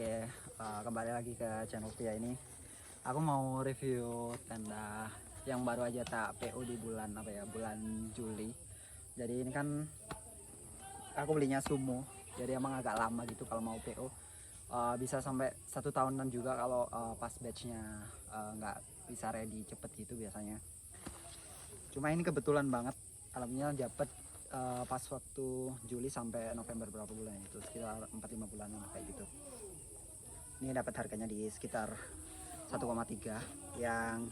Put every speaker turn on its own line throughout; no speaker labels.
Oke, kembali lagi ke channel Pia ini. Aku mau review tenda yang baru aja tak PO di bulan bulan Juli. Jadi ini kan aku belinya Sumo, jadi emang agak lama gitu kalau mau PO. Bisa sampai 1 tahunan juga kalau pas batchnya nggak bisa ready cepet gitu biasanya. Cuma ini kebetulan banget, alhamdulillah dapet pas waktu Juli sampai November berapa bulan itu, sekitar 4-5 bulanan kayak gitu. Ini dapat harganya di sekitar 1,3 yang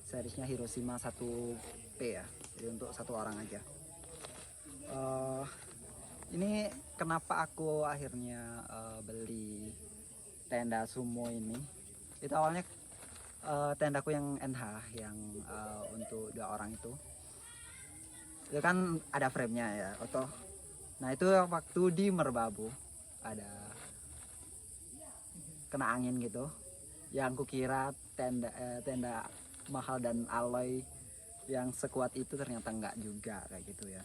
seriesnya Hiroshima 1P ya, jadi untuk satu orang aja. Ini kenapa aku akhirnya beli tenda Sumo ini, itu awalnya tendaku yang NH yang untuk 2 orang itu kan ada framenya ya otoh. Nah itu waktu di Merbabu ada kena angin gitu, yang kukira tenda mahal dan alloy yang sekuat itu ternyata enggak juga kayak gitu ya.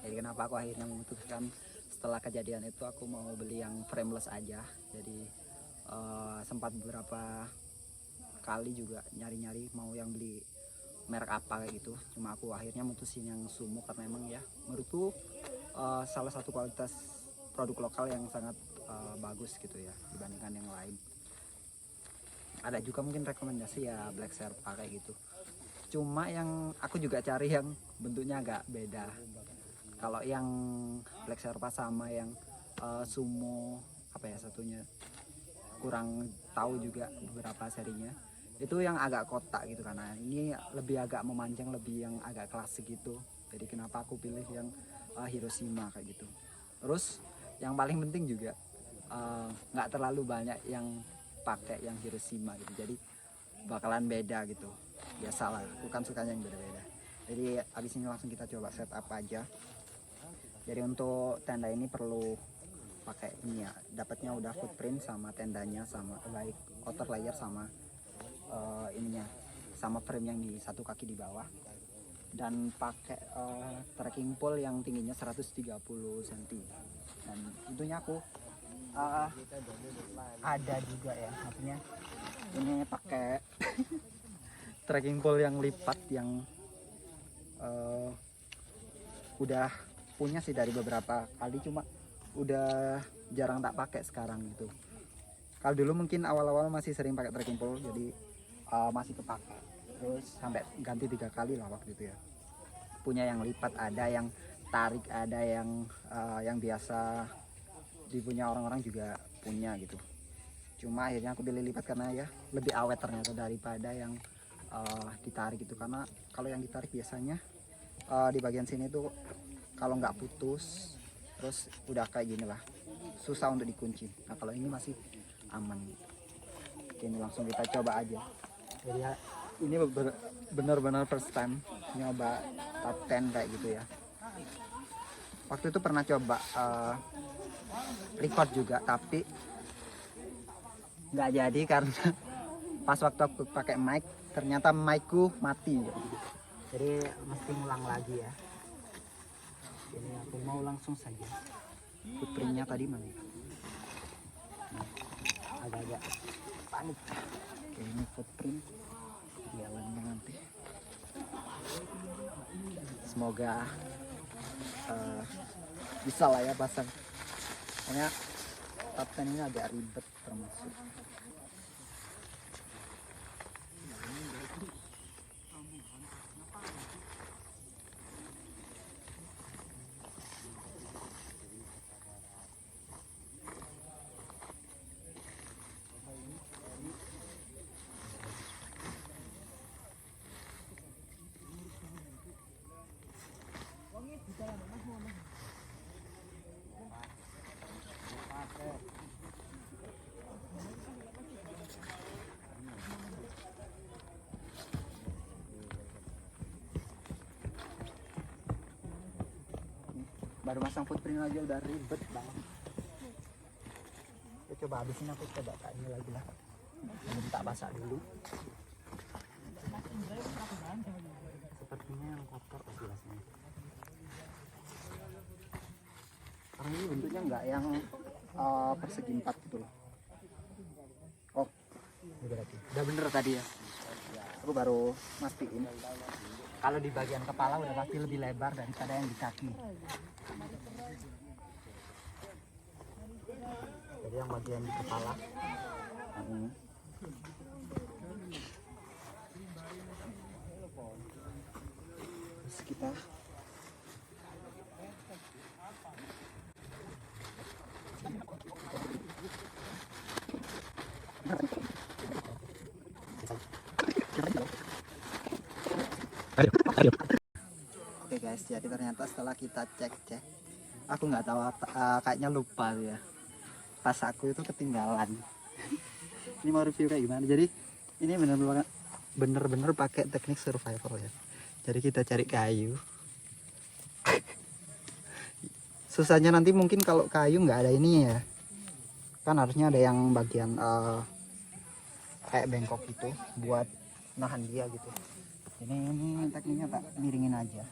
Jadi kenapa aku akhirnya memutuskan setelah kejadian itu aku mau beli yang frameless aja. Jadi sempat beberapa kali juga nyari-nyari mau yang beli merek apa kayak gitu, cuma aku akhirnya mutusin yang Sumo karena emang ya menurutku salah satu kualitas produk lokal yang sangat bagus gitu ya dibandingkan yang lain. Ada juga mungkin rekomendasi ya Black Sherpa kayak gitu, cuma yang aku juga cari yang bentuknya agak beda. Kalau yang Black Sherpa sama yang Sumo satunya kurang tahu juga beberapa serinya, itu yang agak kotak gitu, karena ini lebih agak memanjang, lebih yang agak klasik gitu. Jadi kenapa aku pilih yang Hiroshima kayak gitu. Terus yang paling penting juga nggak terlalu banyak yang pakai yang Hiroshima gitu, jadi bakalan beda gitu. Biasalah, aku kan sukanya yang beda-beda. Jadi abis ini langsung kita coba setup aja. Jadi untuk tenda ini perlu pakai ini ya, dapatnya udah footprint sama tendanya, sama baik outer layer sama ininya, sama frame yang di satu kaki di bawah, dan pakai trekking pole yang tingginya 130 cm. Dan tentunya aku ada juga ya, artinya ini pakai trekking pole yang lipat yang udah punya sih dari beberapa kali, cuma udah jarang tak pakai sekarang gitu. Kalau dulu mungkin awal-awal masih sering pakai trekking pole, jadi masih kepake. Terus sampai ganti 3 kali lah waktu itu ya. Punya yang lipat, ada yang tarik, ada yang biasa dipunya orang-orang juga punya gitu. Cuma akhirnya aku pilih lipat karena ya lebih awet ternyata daripada yang ditarik gitu. Karena kalau yang ditarik biasanya di bagian sini tuh kalau nggak putus terus udah kayak gini lah, susah untuk dikunci. Nah kalau ini masih aman gitu. Oke, ini langsung kita coba aja. Jadi ya, ini benar-benar first time nyoba top 10 kayak gitu ya. Waktu itu pernah coba record juga, tapi nggak jadi karena pas waktu aku pakai mic ternyata micku mati. Jadi mesti ngulang lagi ya. Jadi aku mau langsung saja. Footprintnya tadi mana? Agak-agak panik. Oke, ini footprint jalannya nanti. Semoga bisa lah ya pasang. Pokoknya top 10 ini agak ribet termasuk. Baru masang footprint aja udah ribet banget. Ya, coba habisin, aku coba ini lagi lah. Ini tak basah dulu. Sepertinya yang kotor jelasnya. Karena ini bentuknya enggak yang persegi 4 gitu loh. Udah bener tadi ya. Aku baru mastiin. Kalau di bagian kepala udah pasti lebih lebar daripada yang di kaki. Jadi yang bagian di kepala. Terus kita Oke guys, jadi ternyata setelah kita cek, aku nggak tahu kayaknya lupa ya. Pas aku itu ketinggalan. Ini mau review kayak gimana? Jadi ini bener-bener pakai teknik survival ya. Jadi kita cari kayu. Susahnya nanti mungkin kalau kayu nggak ada ini ya. Kan harusnya ada yang bagian kayak bengkok itu buat nahan dia gitu. Ini tekniknya tak miringin aja.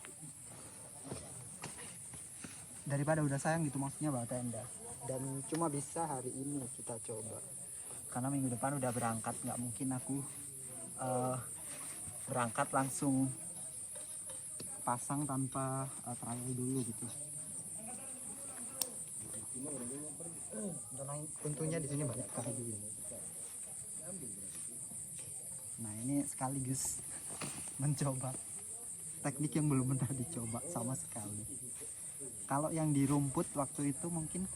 Daripada udah sayang gitu maksudnya bawa tenda. Dan cuma bisa hari ini kita coba. Karena minggu depan udah berangkat, nggak mungkin aku berangkat langsung pasang tanpa trial dulu gitu. Dan tentunya di sini banyak kayu. Nah ini sekaligus mencoba teknik yang belum pernah dicoba sama sekali. Kalau yang di rumput waktu itu mungkin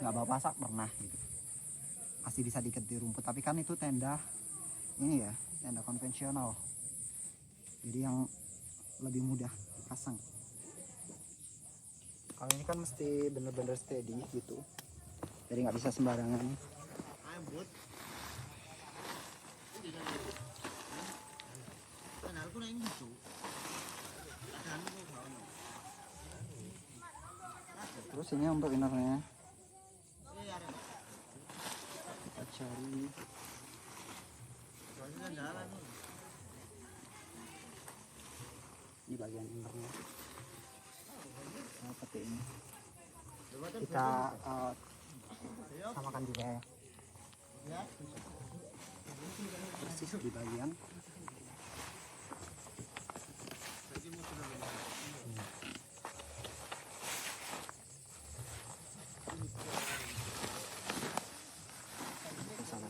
nggak bawa pasak pernah gitu, masih bisa diikat di rumput. Tapi kan itu tenda ini ya, tenda konvensional, jadi yang lebih mudah dipasang. Kalau ini kan mesti bener-bener steady gitu, jadi nggak bisa sembarangan. Terus ini untuk innernya kita cari. Ini bagian innernya seperti ini. Kita samakan juga ya, persis di bagian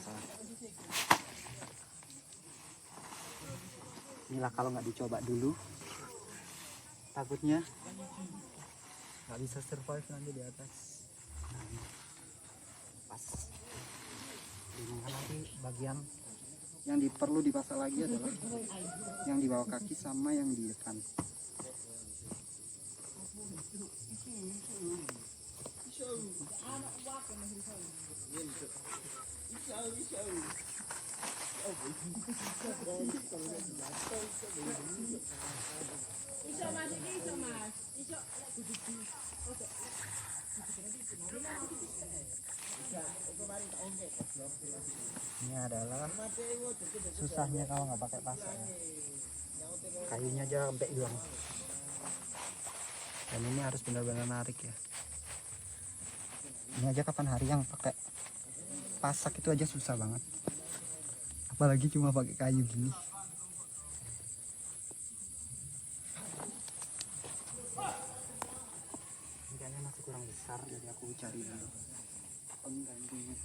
salah. Inilah kalau nggak dicoba dulu, takutnya nggak bisa survive nanti di atas. Nah, pas dimana nanti bagian yang perlu dipasang lagi adalah yang di bawah kaki sama yang di depan. Ini adalah susahnya kalau nggak pakai pasak ya. Kayunya aja sampai hilang. Dan ini harus benar-benar narik ya. Ini aja kapan hari yang pakai pasak itu aja susah banget. Apalagi cuma pakai kayu gini. Ikannya masih kurang besar, jadi aku cari dulu penggantinya.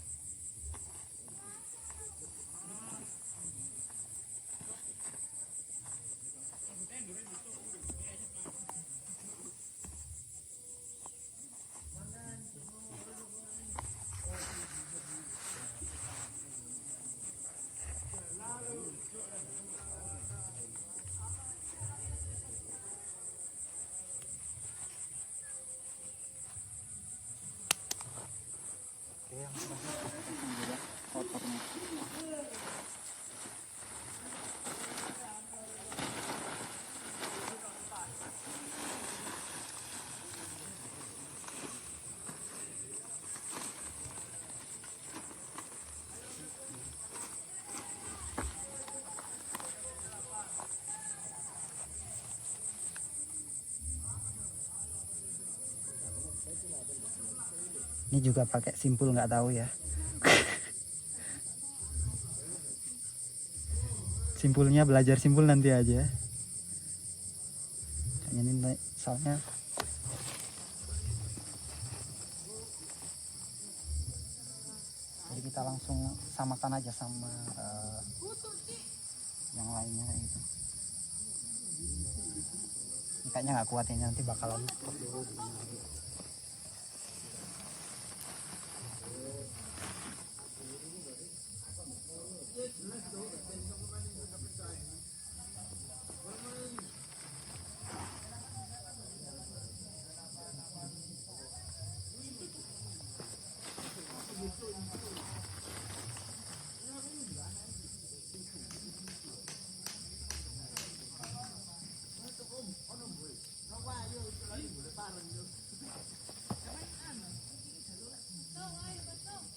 Yang terakhir juga kotornya. Ini juga pakai simpul nggak tahu ya.
simpulnya belajar simpul nanti aja. Ini soalnya jadi kita langsung samakan aja sama yang lainnya kayak gitu. Ini kayaknya nggak kuat ya, nanti bakalan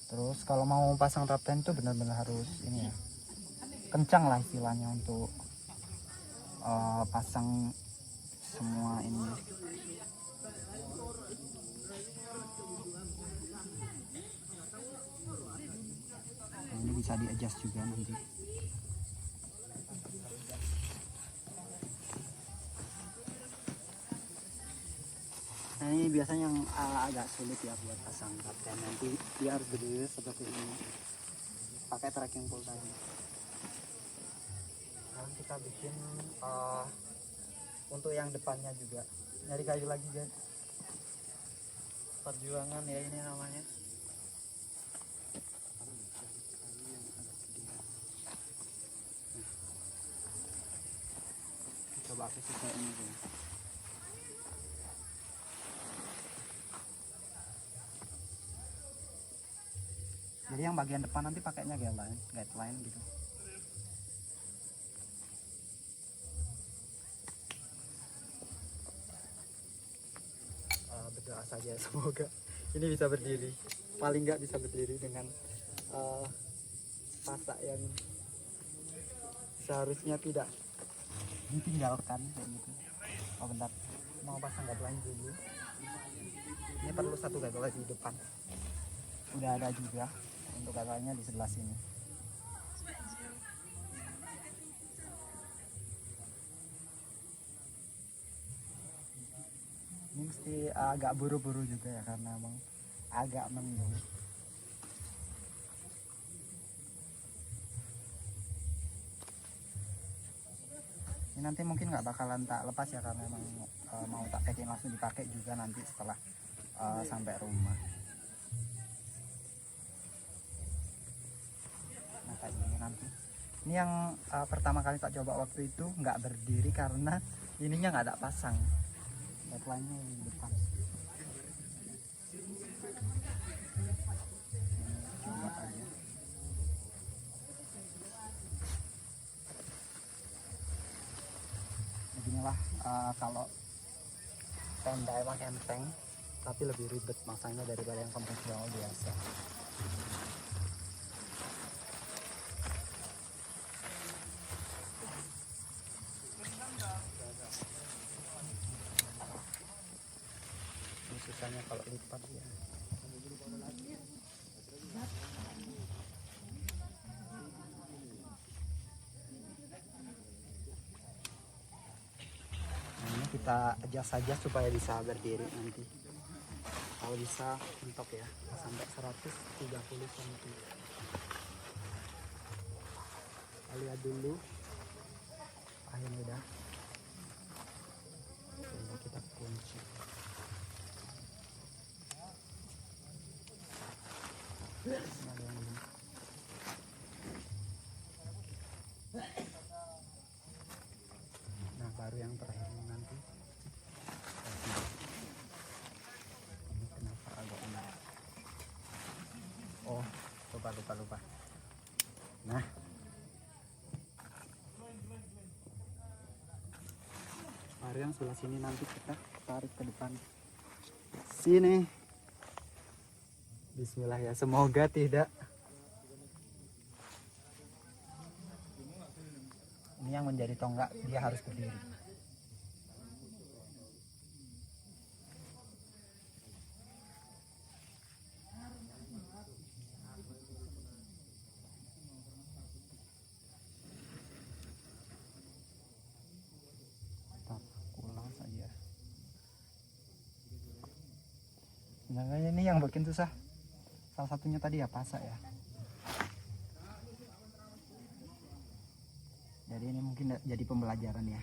terus kalau mau pasang trapten itu benar-benar harus ini ya, kencang lah istilahnya untuk pasang semua ini. Nah, ini bisa di adjust juga nanti. Nah, ini biasanya yang agak sulit ya buat pasang trapten, nanti dia harus berdiri seperti ini pakai tracking pole tadi. Sekarang kita bikin untuk yang depannya juga, nyari kayu lagi guys. Perjuangan ya ini namanya. Coba aku suka ini guys. Jadi yang bagian depan nanti pakainya guideline gitu. Berdoa saja semoga ini bisa berdiri, paling nggak bisa berdiri dengan pasak yang seharusnya tidak ditinggalkan kayak gitu. Oh bentar, mau pasang guideline dulu. Ini perlu satu guideline di depan, udah ada juga untuk guideline-nya di sebelah sini. Ini mesti agak buru-buru juga ya, karena emang agak mendung. Ini nanti mungkin nggak bakalan tak lepas ya, karena emang mau tak packing langsung dipakai juga nanti setelah sampai rumah. Nah kayak gini nanti. Ini yang pertama kali tak coba waktu itu nggak berdiri karena ininya nggak ada pasang. Headline-nya di depan. Coba aja. Beginilah kalau tenda emang enteng, tapi lebih ribet masangnya daripada yang konvensional biasa. Ini susahnya kalau lipat ya. Nah, ini kita adjust saja supaya bisa berdiri nanti. Kalau bisa mentok ya sampai 130 cm. Kita lihat dulu. Akhirnya udah. Coba kita kunci. Nah baru yang terakhir nanti. Ini kenapa agak enak? Oh lupa. Nah baru yang sebelah sini nanti kita tarik ke depan sini. Bismillah ya, semoga tidak. Ini yang menjadi tonggak, dia harus berdiri. Nah, ini yang bikin susah. Salah satunya tadi ya pasak ya. Jadi ini mungkin jadi pembelajaran ya.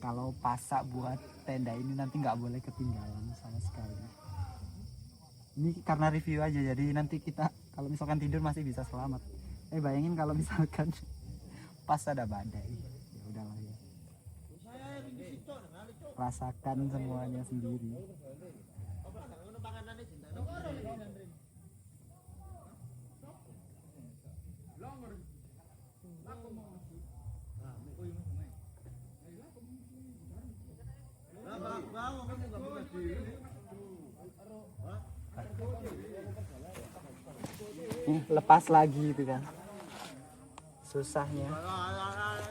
Kalau pasak buat tenda ini nanti nggak boleh ketinggalan sama sekali. Ini karena review aja, jadi nanti kita kalau misalkan tidur masih bisa selamat. Bayangin kalau misalkan pas ada badai, ya udahlah ya. Rasakan semuanya sendiri. Lepas lagi itu kan susahnya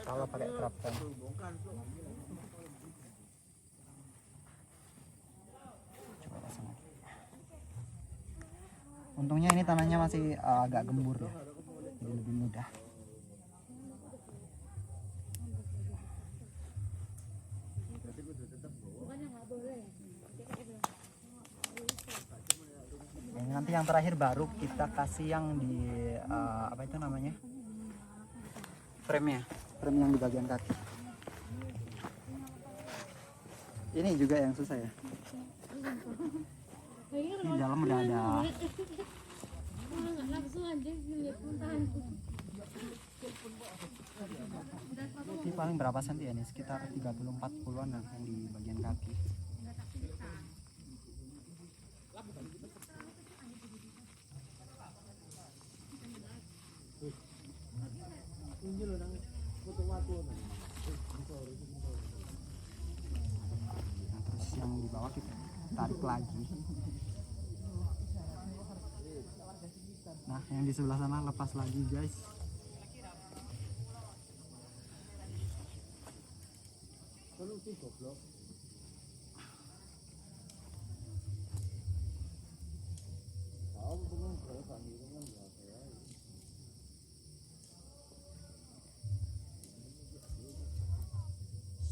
kalau pakai trapkan. Untungnya ini tanahnya masih agak gembur ya, jadi lebih mudah. Ini nanti yang terakhir baru kita kasih yang di apa itu namanya, frame yang di bagian kaki. Ini juga yang susah ya. Ini dalam udah ada. Ini paling berapa senti ya nih? Sekitar 30-40an lah yang di bagian kaki. Nah, terus yang di bawah kita tarik lagi. Nah, yang di sebelah sana lepas lagi, guys.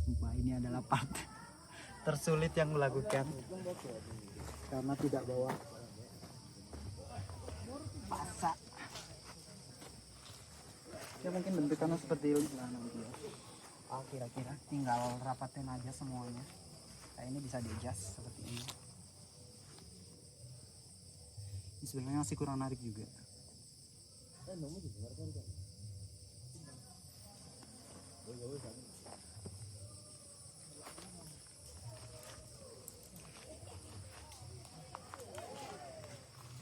Sumpah ini adalah part tersulit yang melakukan karena tidak bawa pasak. Ya mungkin bentukannya seperti ini lah nanti ya. Kira-kira tinggal rapatin aja semuanya. Nah, ini bisa di-adjust seperti ini. Ini sebenarnya masih kurang narik juga.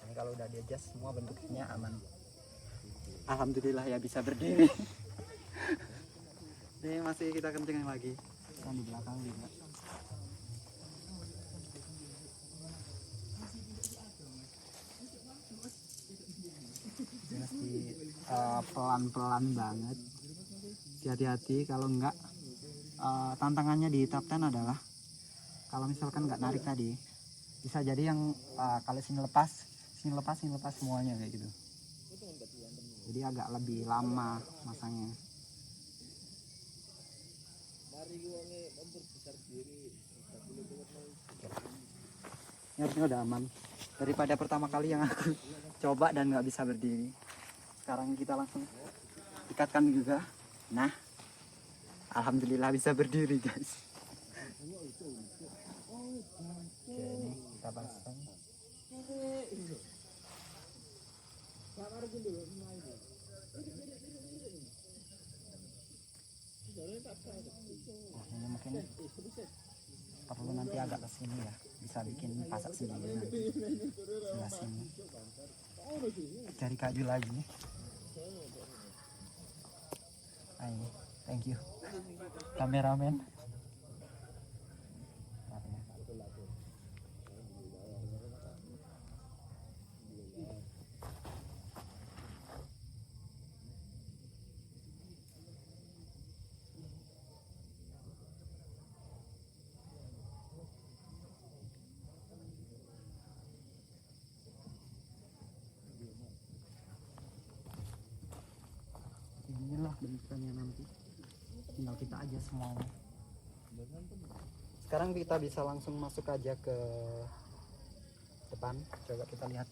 Ini kalau udah di-adjust semua bentuknya aman. Alhamdulillah ya bisa berdiri. Ini masih kita kencengin lagi. Yang di belakang juga. Mesti pelan-pelan banget. Hati-hati kalau enggak. Tantangannya di top 10 adalah kalau misalkan nggak narik tadi, bisa jadi yang kalau sini lepas semuanya kayak gitu. Jadi agak lebih lama masangnya. Ini harusnya udah aman daripada pertama kali yang aku coba dan nggak bisa berdiri. Sekarang kita langsung ikatkan juga. Nah, alhamdulillah bisa berdiri, guys. Oke, ini kita pasang. Nah, ini mungkin perlu nanti agak ke sini ya, bisa bikin pasak sendiri nanti sebelah sini. Cari kayu lagi. Ayo, thank you kameramen. Inilah bentukannya nanti, tinggal kita aja semuanya. Sekarang kita bisa langsung masuk aja ke depan. Coba kita lihat,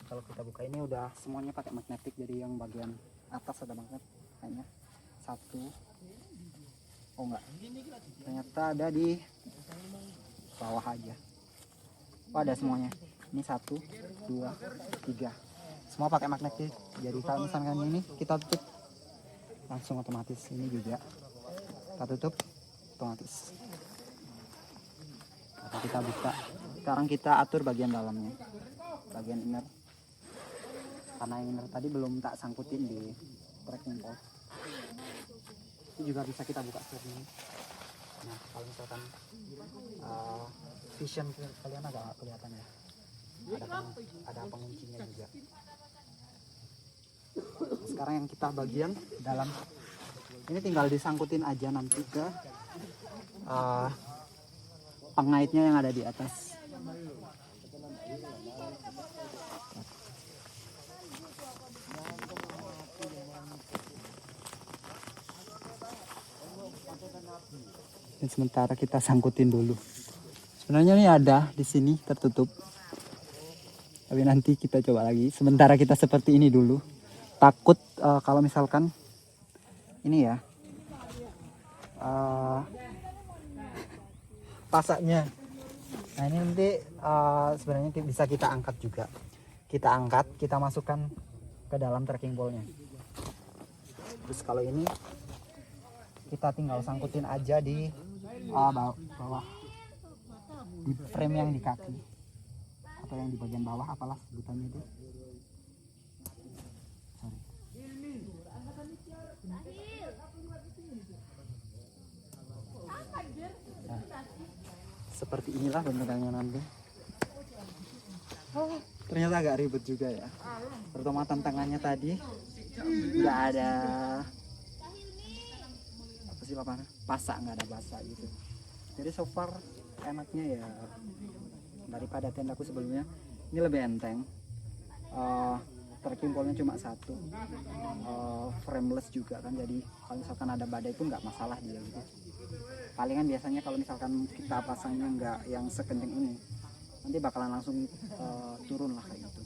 kalau kita buka ini udah semuanya pakai magnetik, jadi yang bagian atas ada magnet kayaknya satu, oh enggak, ternyata ada di bawah aja. Oh ada semuanya, ini 1, 2, 3, semua pakai magnetik. Jadi kalau misalkan ini kita tutup langsung otomatis, ini juga kita tutup otomatis. Atau kita buka. Sekarang kita atur bagian dalamnya, bagian inner, karena yang inner tadi belum tak sangkutin di tracking pole. Ini juga bisa kita buka seperti ini. Nah kalau misalkan vision kalian agak kelihatan ya, ada penguncinya juga. Sekarang yang kita bagian dalam ini tinggal disangkutin aja nanti ke pengaitnya yang ada di atas. Dan sementara kita sangkutin dulu. Sebenarnya ini ada di sini tertutup, tapi nanti kita coba lagi. Sementara kita seperti ini dulu. Takut kalau misalkan ini ya pasaknya. Nah ini nanti sebenarnya bisa kita angkat juga. Kita angkat, kita masukkan ke dalam tracking pole-nya. Terus kalau ini kita tinggal sangkutin aja di bawah, di frame yang di kaki atau yang di bagian bawah, apalah sebutannya itu. Nah, seperti inilah bentukannya nanti. Ternyata agak ribet juga ya. Pertama tantangannya tadi nggak ada apa sih papan, pasak, nggak ada pasak gitu. Jadi so far enaknya ya daripada tendaku sebelumnya, ini lebih enteng. Tracking pole-nya cuma 1, frameless juga kan, jadi kalau misalkan ada badai pun nggak masalah dia gitu. Palingan biasanya kalau misalkan kita pasangnya nggak yang sekenceng ini, nanti bakalan langsung turun lah kayak gitu.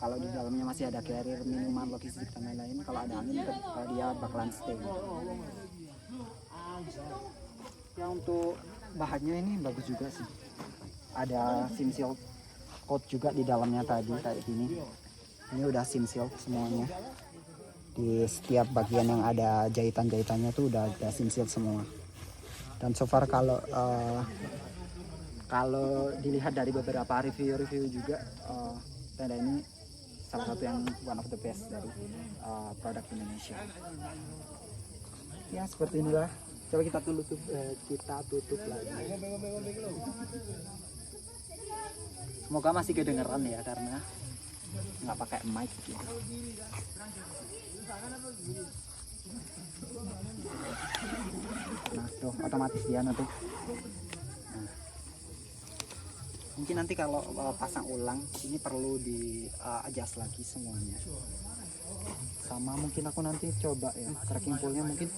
Kalau di dalamnya masih ada carrier, minuman, logistik dan lain-lain, kalau ada angin dia bakalan stay gitu. Ya untuk bahannya ini bagus juga sih, ada sim seal coat juga di dalamnya tadi kayak gini. Ini udah sim seal semuanya, di setiap bagian yang ada jahitan-jahitannya tuh udah ada sim seal semua. Dan so far kalau dilihat dari beberapa review juga, tenda ini salah satu yang one of the best dari produk Indonesia. Ya seperti inilah. Coba kita tutup lagi. Semoga masih kedengeran ya, karena nggak pakai mic gitu. Nah tuh otomatis dia nutup. Nah, mungkin nanti kalau pasang ulang ini perlu di adjust lagi semuanya. Sama mungkin aku nanti coba ya tracking pole-nya mungkin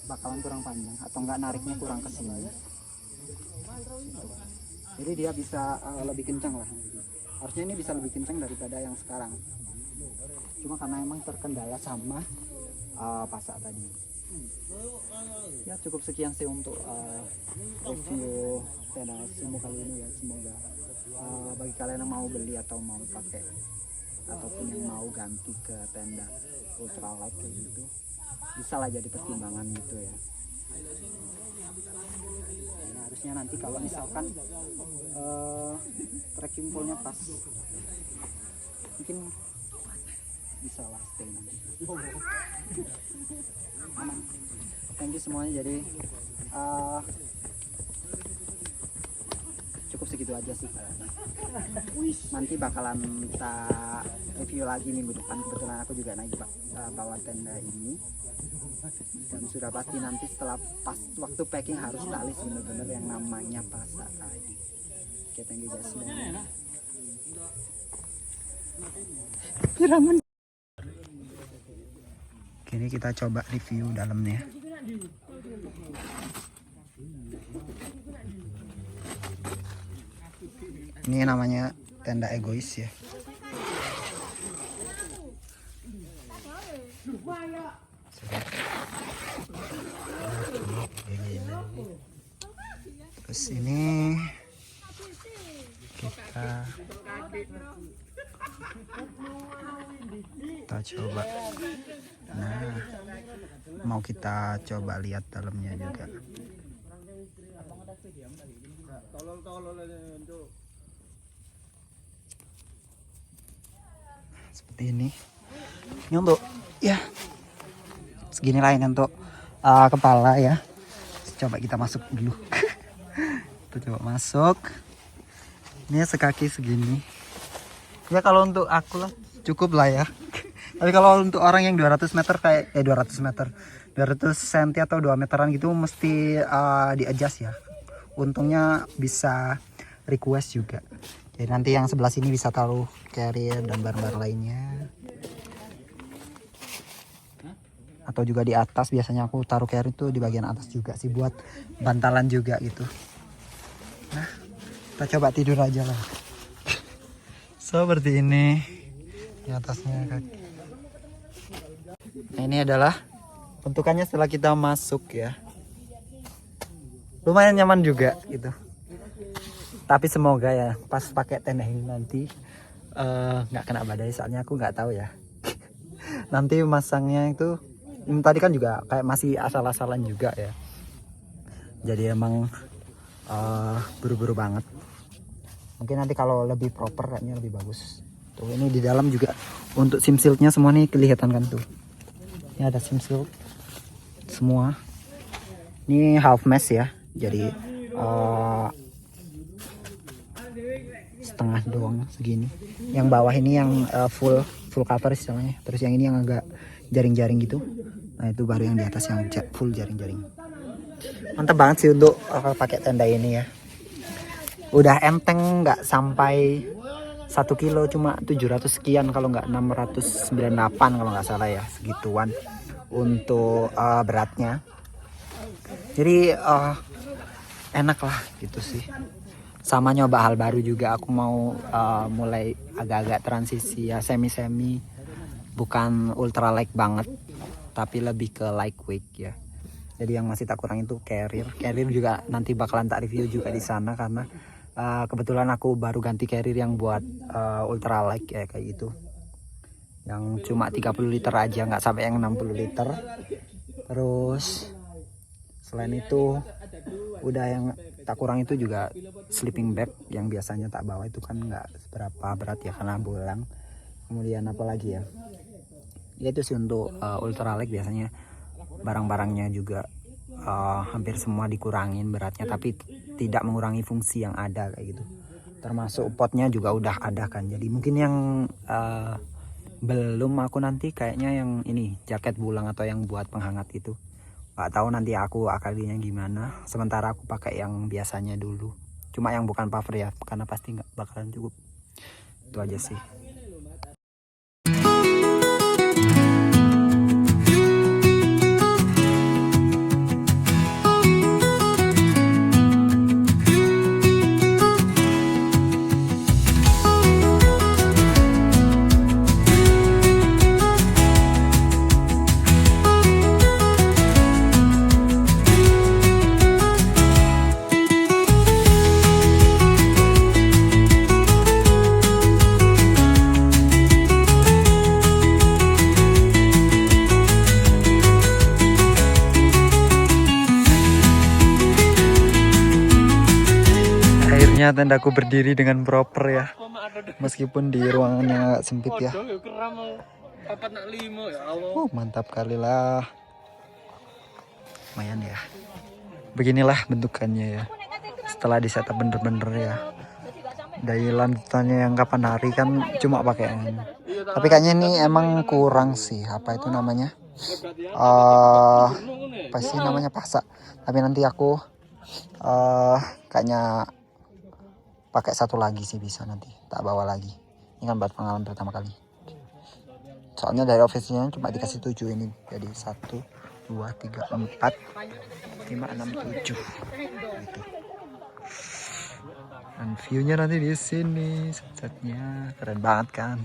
bakalan kurang panjang atau enggak nariknya kurang ke sini. Jadi dia bisa lebih kencang lah. Harusnya ini bisa lebih kencang daripada yang sekarang. Cuma karena emang terkendala sama pasak tadi. Ya cukup sekian sih untuk review tenda Sumo kali ini ya. Semoga bagi kalian yang mau beli atau mau pakai ataupun yang mau ganti ke tenda ultralight kayak gitu, bisa lah jadi pertimbangan gitu ya. Nah, harusnya nanti kalau misalkan tracking pole-nya pas, mungkin bisa lah stay nanti. Thank you semuanya. Jadi cukup segitu aja sih kayaknya. Nanti bakalan kita review lagi minggu depan. Kebetulan aku juga naik bawa tenda ini, dan sudah pasti nanti setelah pas waktu packing harus talis bener-bener yang namanya pasak tadi. Oke, thank you guys semuanya. Oke, ini kita coba review dalamnya. Ini namanya tenda egois ya. Terus ini kita coba. Nah, mau kita coba lihat dalamnya juga. Seperti ini. Ini untuk ya segini lah ini untuk kepala ya. Coba kita masuk dulu. Kita coba masuk. Ini sekaki segini. Ya kalau untuk aku lah cukup lah ya. Tapi kalau untuk orang yang 200 meter kayak 200 meter 200 cm atau 2 meteran gitu mesti di-adjust ya. Untungnya bisa request juga. Jadi nanti yang sebelah sini bisa taruh carrier dan barang-barang lainnya. Atau juga di atas, biasanya aku taruh carrier itu di bagian atas juga sih buat bantalan juga gitu. Nah, kita coba tidur aja lah. Seperti ini di atasnya kaki. Nah, ini adalah bentukannya setelah kita masuk ya. Lumayan nyaman juga gitu. Tapi semoga ya pas pakai tenda ini nanti nggak kena badai, soalnya aku nggak tahu ya. Nanti masangnya itu tadi kan juga kayak masih asal-asalan juga ya. Jadi emang buru-buru banget. Mungkin nanti kalau lebih proper kayaknya lebih bagus. Tuh ini di dalam juga untuk sim shieldnya semua nih kelihatan kan tuh. Ini ada sim shield semua. Ini half mesh ya. Jadi setengah doang segini. Yang bawah ini yang full cover istilahnya. Terus yang ini yang agak jaring-jaring gitu. Nah itu baru yang di atas yang full jaring-jaring. Mantap banget sih untuk pakai tenda ini ya. Udah enteng, nggak sampai 1 kilo, cuma 700 sekian kalau nggak 698 kalau nggak salah ya, segituan untuk beratnya. Jadi enak lah gitu sih. Sama nyoba hal baru juga, aku mau mulai agak-agak transisi ya, semi-semi, bukan ultra light banget tapi lebih ke lightweight ya. Jadi yang masih tak kurang itu carrier juga nanti bakalan tak review juga di sana, karena kebetulan aku baru ganti carrier yang buat ultra light ya, kayak gitu, yang cuma 30 liter aja, nggak sampai yang 60 liter. Terus selain itu udah yang tak kurang itu juga sleeping bag yang biasanya tak bawa, itu kan nggak seberapa berat ya karena bolang. Kemudian apa lagi ya, itu sih untuk ultra light biasanya barang-barangnya juga hampir semua dikurangin beratnya, tapi tidak mengurangi fungsi yang ada kayak gitu. Termasuk potnya juga udah ada kan. Jadi mungkin yang belum aku nanti kayaknya yang ini jaket bulang atau yang buat penghangat itu. Nggak tahu nanti aku akalinya gimana. Sementara aku pakai yang biasanya dulu. Cuma yang bukan puffer ya, karena pasti nggak bakalan cukup. Itu aja sih. Tendaku berdiri dengan proper ya, meskipun di ruangannya sempit ya. Mantap kali lah, lumayan ya. Beginilah bentukannya ya setelah di setup bener-bener ya. Dari lanjutannya yang kapan hari kan cuma pakai ini. Tapi kayaknya ini emang kurang sih, apa itu namanya, apa sih namanya, pasak. Tapi nanti aku kayaknya pakai satu lagi sih, bisa nanti tak bawa lagi. Ini kan buat pengalaman pertama kali. Soalnya dari officialnya cuma dikasih 7 ini. Jadi 1, 2, 3, 4, 5, 6, 7 gitu.
Dan view-nya nanti di sini, sunsetnya keren banget kan.